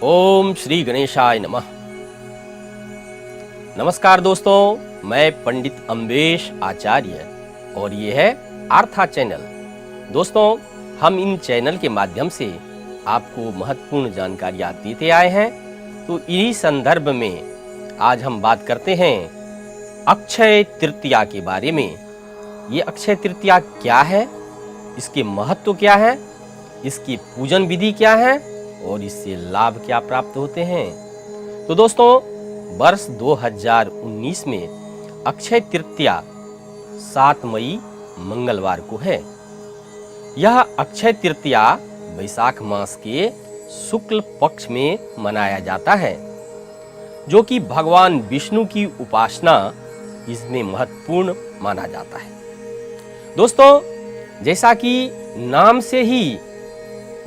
ओम श्री गणेशाय नमः। नमस्कार दोस्तों, मैं पंडित अम्बेश आचार्य और ये है आर्था चैनल। दोस्तों, हम इन चैनल के माध्यम से आपको महत्वपूर्ण जानकारियाँ देते आए हैं। तो इन्हीं संदर्भ में आज हम बात करते हैं अक्षय तृतीया के बारे में। ये अक्षय तृतीया क्या है, इसके महत्व क्या है, इसकी पूजन विधि क्या है और इससे लाभ क्या प्राप्त होते हैं। तो दोस्तों, वर्ष 2019 में अक्षय तृतीया 7 मई मंगलवार को है। यह अक्षय तृतीया वैशाख मास के शुक्ल पक्ष में मनाया जाता है, जो कि भगवान विष्णु की उपासना इसमें महत्वपूर्ण माना जाता है। दोस्तों, जैसा कि नाम से ही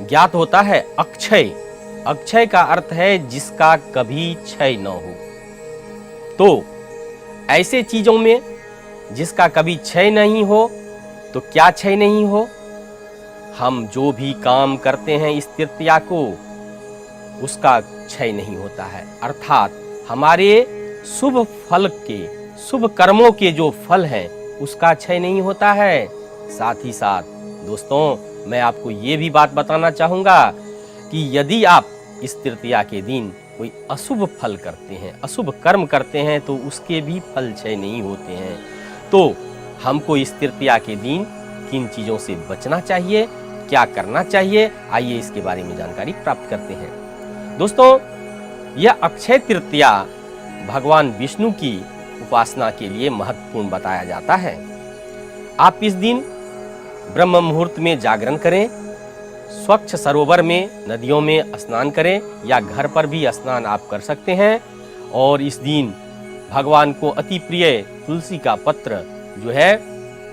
ज्ञात होता है, अक्षय अक्षय का अर्थ है जिसका कभी क्षय न हो। तो ऐसे चीजों में जिसका कभी क्षय नहीं हो, तो क्या क्षय नहीं हो, हम जो भी काम करते हैं इस तृतीया को, उसका क्षय नहीं होता है। अर्थात हमारे शुभ फल के, शुभ कर्मों के जो फल हैं उसका क्षय नहीं होता है। साथ ही साथ दोस्तों, मैं आपको ये भी बात बताना चाहूँगा कि यदि आप इस तृतीया के दिन कोई अशुभ फल करते हैं, अशुभ कर्म करते हैं, तो उसके भी फल क्षय नहीं होते हैं। तो हमको इस तृतीया के दिन किन चीज़ों से बचना चाहिए, क्या करना चाहिए, आइए इसके बारे में जानकारी प्राप्त करते हैं। दोस्तों, यह अक्षय तृतीया भगवान विष्णु की उपासना के लिए महत्वपूर्ण बताया जाता है। आप इस दिन ब्रह्म मुहूर्त में जागरण करें, स्वच्छ सरोवर में, नदियों में स्नान करें या घर पर भी स्नान आप कर सकते हैं। और इस दिन भगवान को अति प्रिय तुलसी का पत्र जो है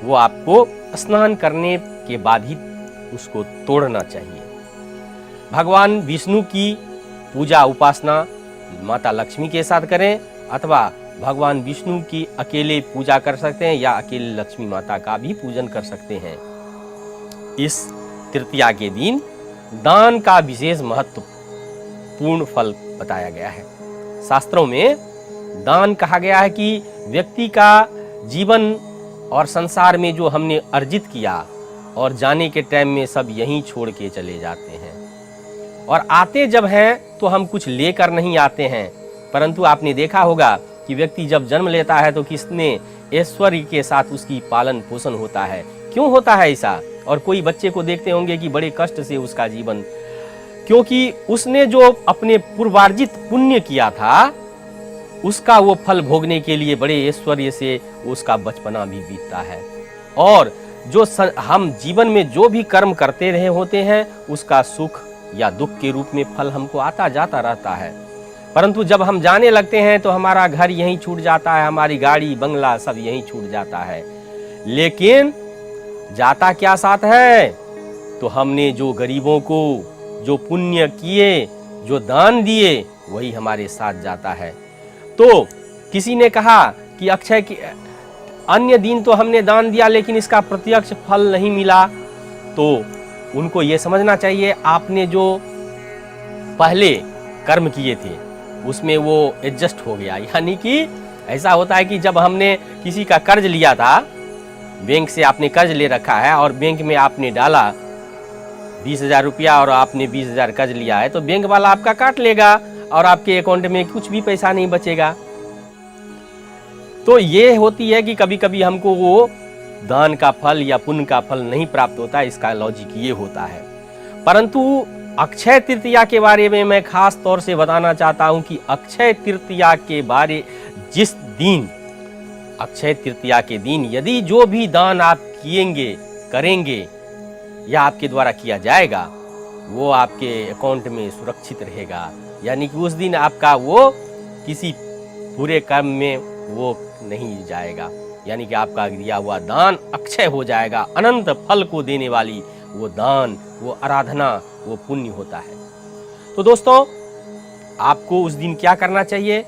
वो आपको स्नान करने के बाद ही उसको तोड़ना चाहिए। भगवान विष्णु की पूजा उपासना माता लक्ष्मी के साथ करें, अथवा भगवान विष्णु की अकेले पूजा कर सकते हैं या अकेले लक्ष्मी माता का भी पूजन कर सकते हैं। इस तृतीया के दिन दान का विशेष महत्वपूर्ण फल बताया गया है। शास्त्रों में दान कहा गया है कि व्यक्ति का जीवन और संसार में जो हमने अर्जित किया और जाने के टाइम में सब यहीं छोड़ के चले जाते हैं, और आते जब हैं तो हम कुछ लेकर नहीं आते हैं। परंतु आपने देखा होगा कि व्यक्ति जब जन्म लेता है तो किसने ऐश्वर्य के साथ उसकी पालन पोषण होता है। क्यों होता है ऐसा? और कोई बच्चे को देखते होंगे कि बड़े कष्ट से उसका जीवन, क्योंकि उसने जो अपने पूर्वार्जित पुण्य किया था उसका वो फल भोगने के लिए बड़े ऐश्वर्य से उसका बचपना भी बीतता है। और जो हम जीवन में जो भी कर्म करते रहे होते हैं उसका सुख या दुख के रूप में फल हमको आता जाता रहता है। परंतु जब हम जाने लगते हैं तो हमारा घर यहीं छूट जाता है, हमारी गाड़ी बंगला सब यहीं छूट जाता है। लेकिन जाता क्या साथ है? तो हमने जो गरीबों को जो पुण्य किए, जो दान दिए, वही हमारे साथ जाता है। तो किसी ने कहा कि अक्षय की अन्य दिन तो हमने दान दिया लेकिन इसका प्रत्यक्ष फल नहीं मिला, तो उनको ये समझना चाहिए आपने जो पहले कर्म किए थे उसमें वो एडजस्ट हो गया। यानी कि ऐसा होता है कि जब हमने किसी का कर्ज लिया था, बैंक से आपने कर्ज ले रखा है और बैंक में आपने डाला 20,000 रुपया और आपने 20,000 कर्ज लिया है, तो बैंक वाला आपका काट लेगा और आपके अकाउंट में कुछ भी पैसा नहीं बचेगा। तो ये होती है कि कभी कभी हमको वो दान का फल या पुण्य का फल नहीं प्राप्त होता। इसका लॉजिक ये होता है। परंतु अक्षय तृतीया के बारे में मैं खास तौर से बताना चाहता हूं कि अक्षय तृतीया के बारे जिस दिन, अक्षय तृतीया के दिन यदि जो भी दान आप किएंगे, करेंगे या आपके द्वारा किया जाएगा, वो आपके अकाउंट में सुरक्षित रहेगा। यानी कि उस दिन आपका वो किसी बुरे कर्म में वो नहीं जाएगा। यानी कि आपका दिया हुआ दान अक्षय हो जाएगा। अनंत फल को देने वाली वो दान, वो आराधना, वो पुण्य होता है। तो दोस्तों, आपको उस दिन क्या करना चाहिए?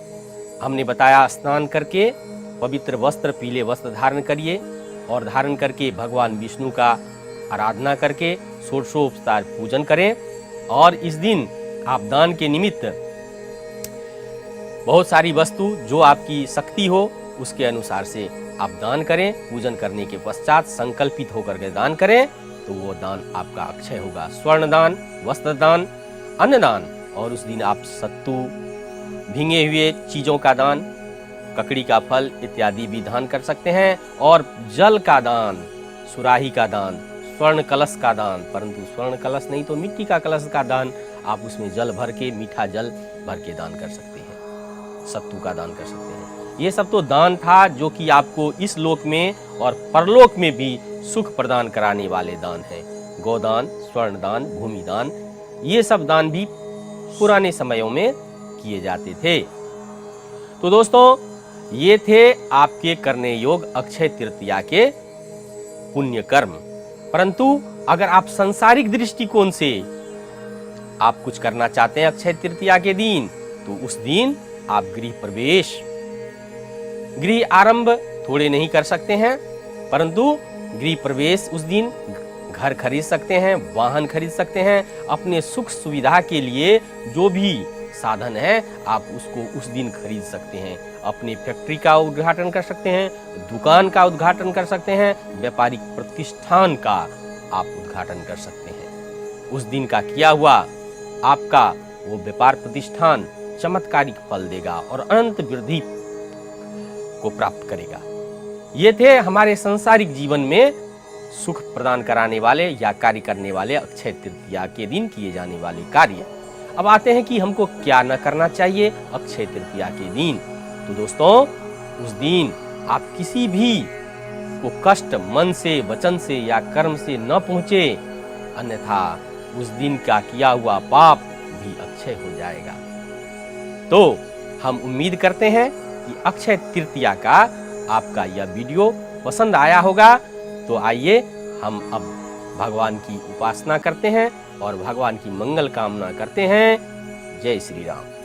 हमने बताया, स्नान करके पवित्र वस्त्र, पीले वस्त्र धारण करिए और धारण करके भगवान विष्णु का आराधना करके षोडशोपचार पूजन करें। और इस दिन आप दान के निमित्त बहुत सारी वस्तु जो आपकी शक्ति हो उसके अनुसार से आप दान करें। पूजन करने के पश्चात संकल्पित होकर के दान करें तो वो दान आपका अक्षय होगा। स्वर्ण दान, वस्त्र दान, अन्न दान, और उस दिन आप सत्तू, भींगे हुए चीजों का दान, ककड़ी का फल इत्यादि भी दान कर सकते हैं। और जल का दान, सुराही का दान, स्वर्ण कलश का दान, परंतु स्वर्ण कलश नहीं तो मिट्टी का कलश का दान, आप उसमें जल भर के, मीठा जल भर के दान कर सकते हैं। सत्तू का दान कर सकते हैं। ये सब तो दान था जो कि आपको इस लोक में और परलोक में भी सुख प्रदान कराने वाले दान हैं। गोदान, स्वर्ण दान, भूमि दान, ये सब दान भी पुराने समयों में किए जाते थे। तो दोस्तों, ये थे आपके करने योग अक्षय तृतीया के पुण्य कर्म। परंतु अगर आप सांसारिक दृष्टिकोण से आप कुछ करना चाहते हैं अक्षय तृतीया के दिन, तो उस दिन आप गृह प्रवेश, गृह आरंभ थोड़े नहीं कर सकते हैं, परंतु गृह प्रवेश उस दिन घर खरीद सकते हैं, वाहन खरीद सकते हैं। अपने सुख सुविधा के लिए जो भी साधन है आप उसको उस दिन खरीद सकते हैं। अपनी फैक्ट्री का उद्घाटन कर सकते हैं, दुकान का उद्घाटन कर सकते हैं, व्यापारिक प्रतिष्ठान का आप उद्घाटन कर सकते हैं। उस दिन का किया हुआ आपका वो व्यापार प्रतिष्ठान चमत्कारिक फल देगा और अनंत वृद्धि को प्राप्त करेगा। ये थे हमारे सांसारिक जीवन में सुख प्रदान कराने वाले या कार्य करने वाले अक्षय तृतीया के दिन किए जाने वाले कार्य। अब आते हैं कि हमको क्या न करना चाहिए अक्षय तृतीया के दिन। तो दोस्तों, उस दिन आप किसी भी को कष्ट मन से, वचन से या कर्म से न पहुंचे, अन्यथा उस दिन का किया हुआ पाप भी अक्षय हो जाएगा। तो हम उम्मीद करते हैं कि अक्षय तृतीया का आपका यह वीडियो पसंद आया होगा। तो आइए हम अब भगवान की उपासना करते हैं और भगवान की मंगल कामना करते हैं। जय श्री राम।